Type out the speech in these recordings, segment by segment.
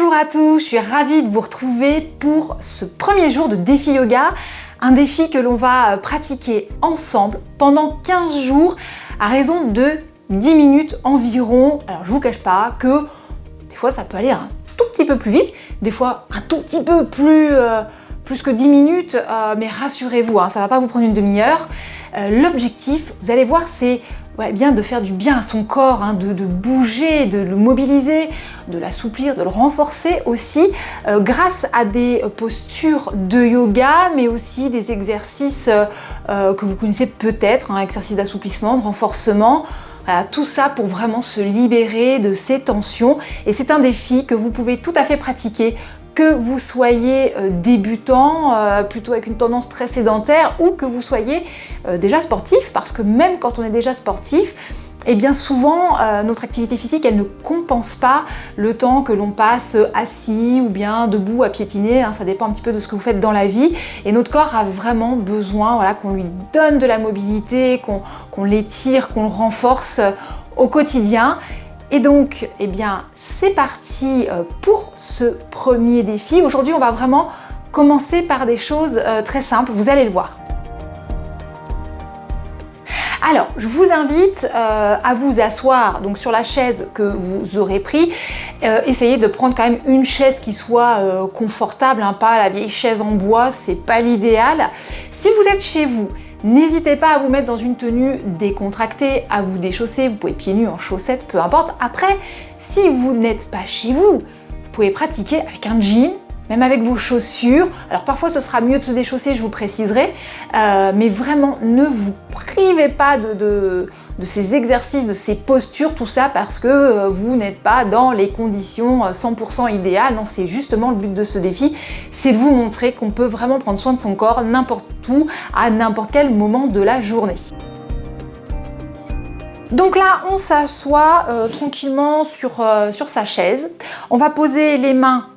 Bonjour à tous, je suis ravie de vous retrouver pour ce premier jour de défi yoga, un défi que l'on va pratiquer ensemble pendant 15 jours à raison de 10 minutes environ. Alors je vous cache pas que des fois ça peut aller un tout petit peu plus vite, des fois un tout petit peu plus que 10 minutes, mais rassurez-vous, ça va pas vous prendre une demi-heure. L'objectif, vous allez voir, c'est bien de faire du bien à son corps, de bouger, de le mobiliser, de l'assouplir, de le renforcer aussi grâce à des postures de yoga, mais aussi des exercices que vous connaissez peut-être, exercices d'assouplissement, de renforcement. Voilà, tout ça pour vraiment se libérer de ces tensions. Et c'est un défi que vous pouvez tout à fait pratiquer, que vous soyez débutant, plutôt avec une tendance très sédentaire, ou que vous soyez déjà sportif, parce que même quand on est déjà sportif, et bien souvent notre activité physique elle ne compense pas le temps que l'on passe assis ou bien debout à piétiner, ça dépend un petit peu de ce que vous faites dans la vie, et notre corps a vraiment besoin qu'on lui donne de la mobilité, qu'on l'étire, qu'on le renforce au quotidien. Et donc, c'est parti pour ce premier défi. Aujourd'hui, on va vraiment commencer par des choses très simples, vous allez le voir. Alors, je vous invite à vous asseoir donc sur la chaise que vous aurez pris. Essayez de prendre quand même une chaise qui soit confortable, pas la vieille chaise en bois, c'est pas l'idéal. Si vous êtes chez vous, n'hésitez pas à vous mettre dans une tenue décontractée, à vous déchausser, vous pouvez pieds nus, en chaussettes, peu importe. Après, si vous n'êtes pas chez vous, vous pouvez pratiquer avec un jean, même avec vos chaussures. Alors parfois ce sera mieux de se déchausser, je vous préciserai, mais vraiment ne vous privez pas de ces exercices, de ces postures, tout ça parce que vous n'êtes pas dans les conditions 100% idéales. Non, c'est justement le but de ce défi, c'est de vous montrer qu'on peut vraiment prendre soin de son corps n'importe où, à n'importe quel moment de la journée. Donc là, on s'assoit tranquillement sur sa chaise. On va poser les mains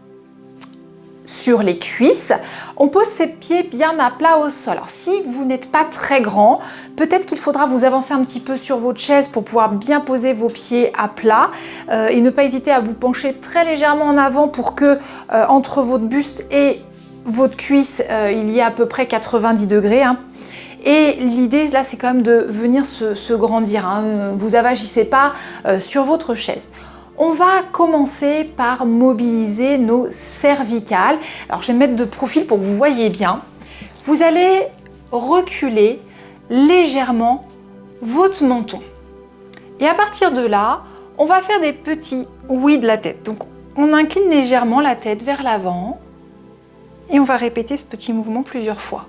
sur les cuisses, on pose ses pieds bien à plat au sol. Alors si vous n'êtes pas très grand, peut-être qu'il faudra vous avancer un petit peu sur votre chaise pour pouvoir bien poser vos pieds à plat et ne pas hésiter à vous pencher très légèrement en avant pour que entre votre buste et votre cuisse, il y a à peu près 90 degrés. Et l'idée là, c'est quand même de venir se grandir. Vous avachissez pas sur votre chaise. On va commencer par mobiliser nos cervicales. Alors je vais me mettre de profil pour que vous voyez bien. Vous allez reculer légèrement votre menton. Et à partir de là, on va faire des petits oui de la tête. Donc on incline légèrement la tête vers l'avant et on va répéter ce petit mouvement plusieurs fois.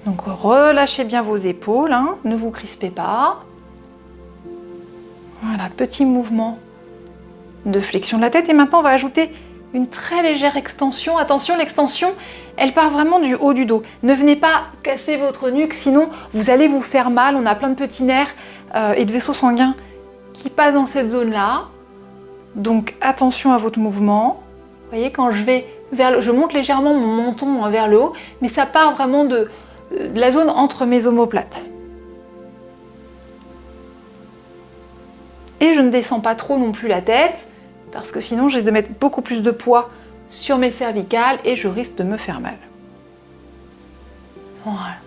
Donc relâchez bien vos épaules, ne vous crispez pas. Voilà, petit mouvement de flexion de la tête. Et maintenant, on va ajouter une très légère extension. Attention, l'extension, elle part vraiment du haut du dos. Ne venez pas casser votre nuque, sinon vous allez vous faire mal. On a plein de petits nerfs et de vaisseaux sanguins qui passent dans cette zone-là. Donc, attention à votre mouvement. Vous voyez, quand je vais vers le... Je monte légèrement mon menton vers le haut, mais ça part vraiment de la zone entre mes omoplates. Et je ne descends pas trop non plus la tête, parce que sinon je risque de mettre beaucoup plus de poids sur mes cervicales et je risque de me faire mal. Voilà.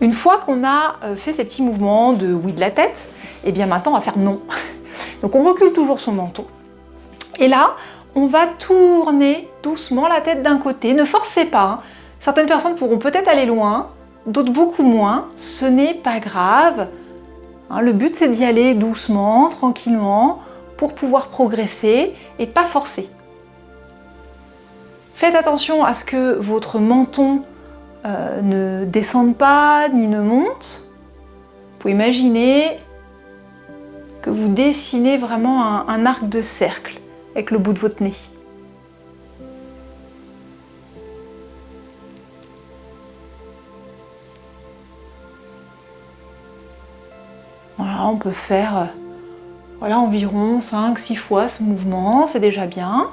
Une fois qu'on a fait ces petits mouvements de oui de la tête, et bien maintenant on va faire non. Donc on recule toujours son menton. Et là, on va tourner doucement la tête d'un côté. Ne forcez pas. Certaines personnes pourront peut-être aller loin, d'autres beaucoup moins. Ce n'est pas grave. Le but, c'est d'y aller doucement, tranquillement, pour pouvoir progresser et de ne pas forcer. Faites attention à ce que votre menton ne descende pas ni ne monte. Vous pouvez imaginer que vous dessinez vraiment un arc de cercle avec le bout de votre nez. Voilà, on peut faire environ 5-6 fois ce mouvement, c'est déjà bien.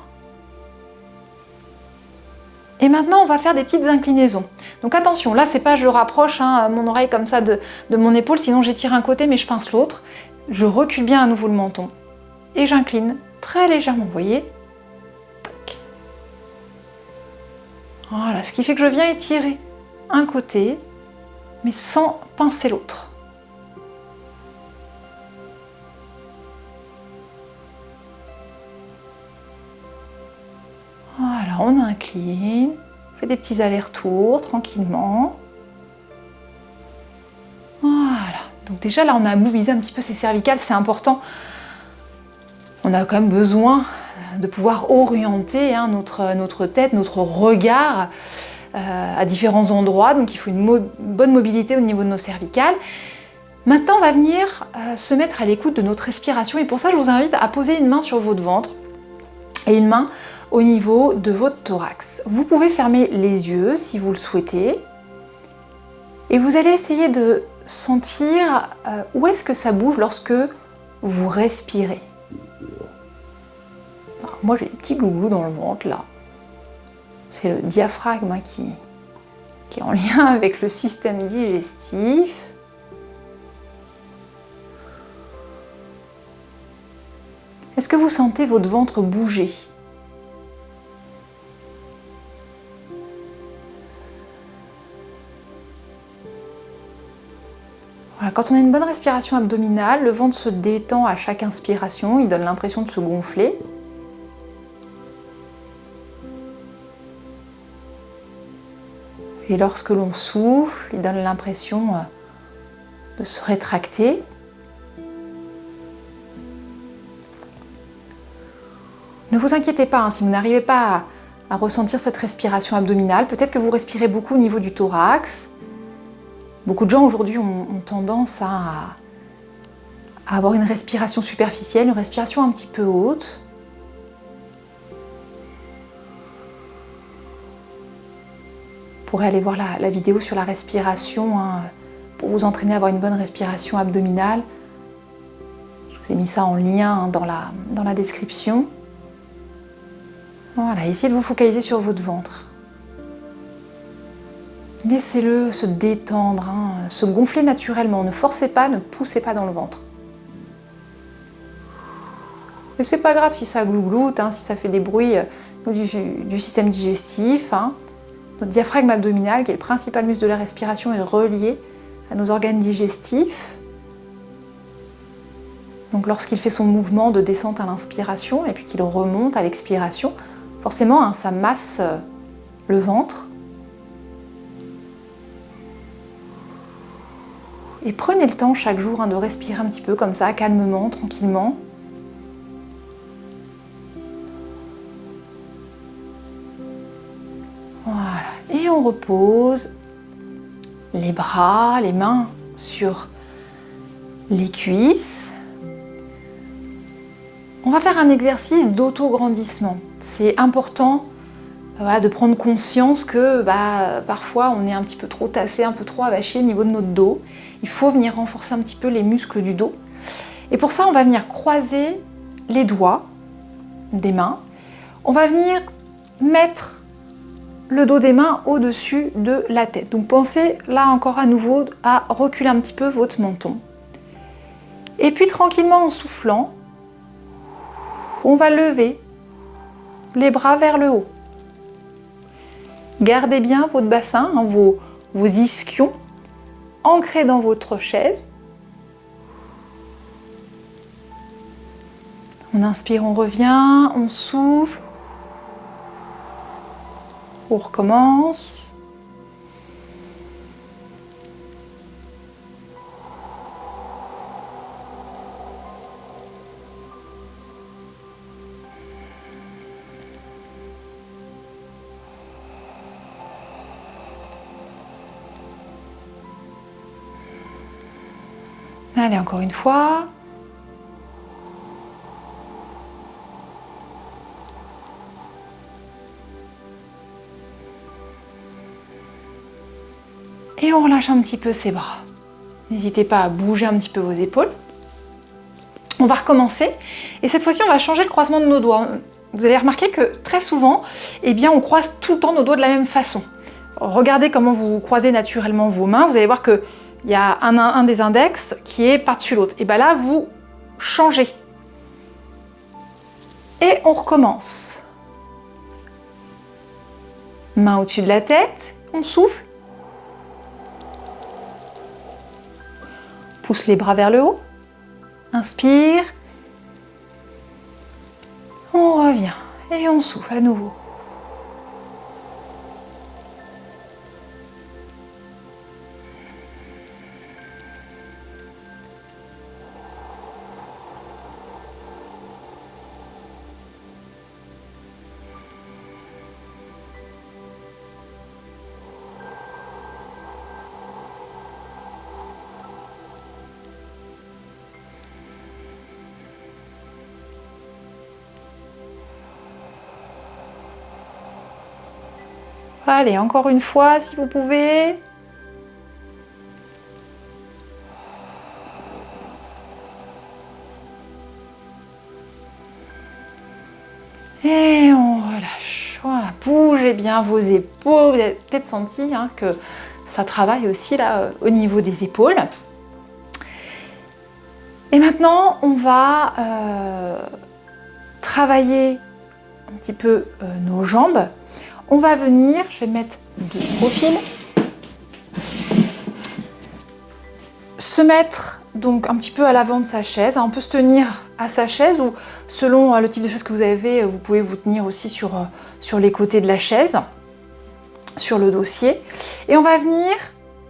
Et maintenant, on va faire des petites inclinaisons. Donc attention, là, c'est pas je rapproche mon oreille comme ça de mon épaule, sinon j'étire un côté mais je pince l'autre. Je recule bien à nouveau le menton et j'incline très légèrement, vous voyez, Voilà, ce qui fait que je viens étirer un côté, mais sans pincer l'autre. Voilà, on incline, on fait des petits allers-retours tranquillement. Voilà, donc déjà là on a mobilisé un petit peu ces cervicales, c'est important. On a quand même besoin de pouvoir orienter notre tête, notre regard à différents endroits, donc il faut une bonne mobilité au niveau de nos cervicales. Maintenant on va venir se mettre à l'écoute de notre respiration et pour ça je vous invite à poser une main sur votre ventre et une main au niveau de votre thorax. Vous pouvez fermer les yeux si vous le souhaitez et vous allez essayer de sentir où est-ce que ça bouge lorsque vous respirez. Alors, moi j'ai des petits glouglous dans le ventre là. C'est le diaphragme qui est en lien avec le système digestif. Est-ce que vous sentez votre ventre bouger ? Voilà, quand on a une bonne respiration abdominale, le ventre se détend à chaque inspiration, il donne l'impression de se gonfler. Et lorsque l'on souffle, il donne l'impression de se rétracter. Ne vous inquiétez pas, si vous n'arrivez pas à ressentir cette respiration abdominale, peut-être que vous respirez beaucoup au niveau du thorax. Beaucoup de gens aujourd'hui ont tendance à avoir une respiration superficielle, une respiration un petit peu haute. Vous pourrez aller voir la vidéo sur la respiration pour vous entraîner à avoir une bonne respiration abdominale. Je vous ai mis ça en lien dans la description. Voilà, essayez de vous focaliser sur votre ventre. Laissez-le se détendre, se gonfler naturellement. Ne forcez pas, ne poussez pas dans le ventre. Mais c'est pas grave si ça glougloute, si ça fait des bruits du système digestif. Notre diaphragme abdominal, qui est le principal muscle de la respiration, est relié à nos organes digestifs. Donc lorsqu'il fait son mouvement de descente à l'inspiration et puis qu'il remonte à l'expiration, forcément ça masse le ventre. Et prenez le temps chaque jour de respirer un petit peu comme ça, calmement, tranquillement. Voilà. Et on repose les bras, les mains sur les cuisses. On va faire un exercice d'auto-grandissement. C'est important de prendre conscience que parfois on est un petit peu trop tassé, un peu trop avaché au niveau de notre dos. Il faut venir renforcer un petit peu les muscles du dos. Et pour ça, on va venir croiser les doigts des mains. On va venir mettre le dos des mains au-dessus de la tête. Donc pensez là encore à nouveau à reculer un petit peu votre menton. Et puis tranquillement en soufflant, on va lever les bras vers le haut. Gardez bien votre bassin, vos ischions ancrés dans votre chaise. On inspire, on revient, on souffle. On recommence. Allez, encore une fois. Et on relâche un petit peu ses bras. N'hésitez pas à bouger un petit peu vos épaules. On va recommencer. Et cette fois-ci, on va changer le croisement de nos doigts. Vous allez remarquer que très souvent, on croise tout le temps nos doigts de la même façon. Regardez comment vous croisez naturellement vos mains. Vous allez voir qu'il y a un des index qui est par-dessus l'autre. Et bien là, vous changez. Et on recommence. Main au-dessus de la tête, on souffle. Pousse les bras vers le haut. Inspire. On revient et on souffle à nouveau. Allez, encore une fois, si vous pouvez. Et on relâche. Voilà, bougez bien vos épaules. Vous avez peut-être senti que ça travaille aussi là au niveau des épaules. Et maintenant, on va travailler un petit peu nos jambes. On va venir, je vais me mettre de profil, se mettre donc un petit peu à l'avant de sa chaise. On peut se tenir à sa chaise ou selon le type de chaise que vous avez, vous pouvez vous tenir aussi sur les côtés de la chaise, sur le dossier. Et on va venir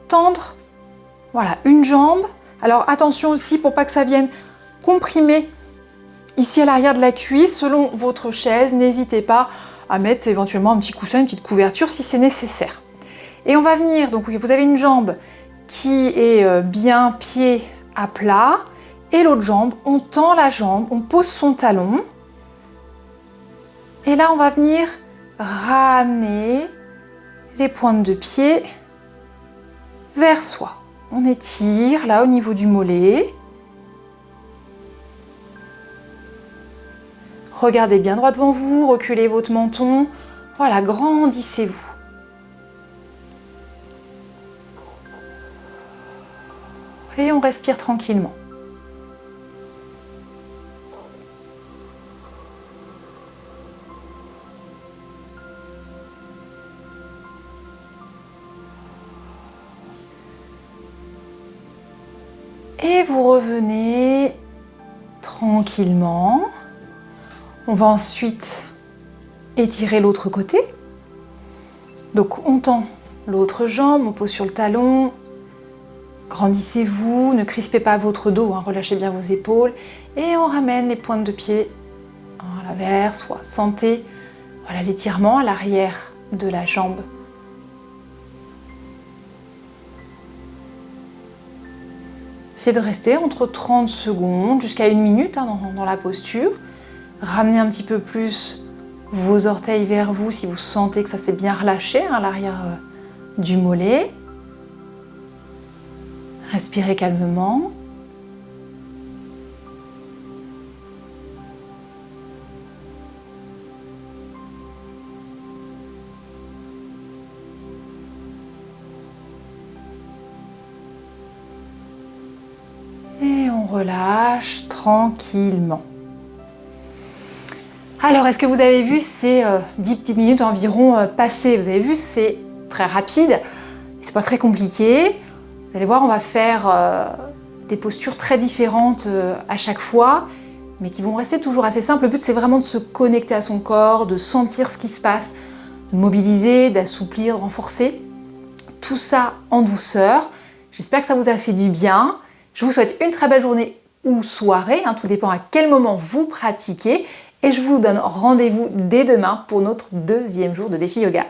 tendre, voilà, une jambe. Alors attention aussi pour pas que ça vienne comprimer ici à l'arrière de la cuisse, selon votre chaise, n'hésitez pas à mettre éventuellement un petit coussin, une petite couverture si c'est nécessaire. Et on va venir, donc vous avez une jambe qui est bien pied à plat, et l'autre jambe, on tend la jambe, on pose son talon, et là on va venir ramener les pointes de pied vers soi. On étire là au niveau du mollet. Regardez bien droit devant vous, reculez votre menton. Voilà, grandissez-vous. Et on respire tranquillement. Et vous revenez tranquillement. On va ensuite étirer l'autre côté. Donc on tend l'autre jambe, on pose sur le talon. Grandissez-vous, ne crispez pas votre dos, relâchez bien vos épaules. Et on ramène les pointes de pied vers soi. Sentez voilà, l'étirement à l'arrière de la jambe. Essayez de rester entre 30 secondes jusqu'à 1 minute dans la posture. Ramenez un petit peu plus vos orteils vers vous si vous sentez que ça s'est bien relâché à l'arrière du mollet. Respirez calmement. Et on relâche tranquillement. Alors, est-ce que vous avez vu ces 10 petites minutes environ passées? Vous avez vu, c'est très rapide, c'est pas très compliqué. Vous allez voir, on va faire des postures très différentes à chaque fois, mais qui vont rester toujours assez simples. Le but, c'est vraiment de se connecter à son corps, de sentir ce qui se passe, de mobiliser, d'assouplir, de renforcer. Tout ça en douceur. J'espère que ça vous a fait du bien. Je vous souhaite une très belle journée ou soirée, tout dépend à quel moment vous pratiquez. Et je vous donne rendez-vous dès demain pour notre 2e jour de défi yoga.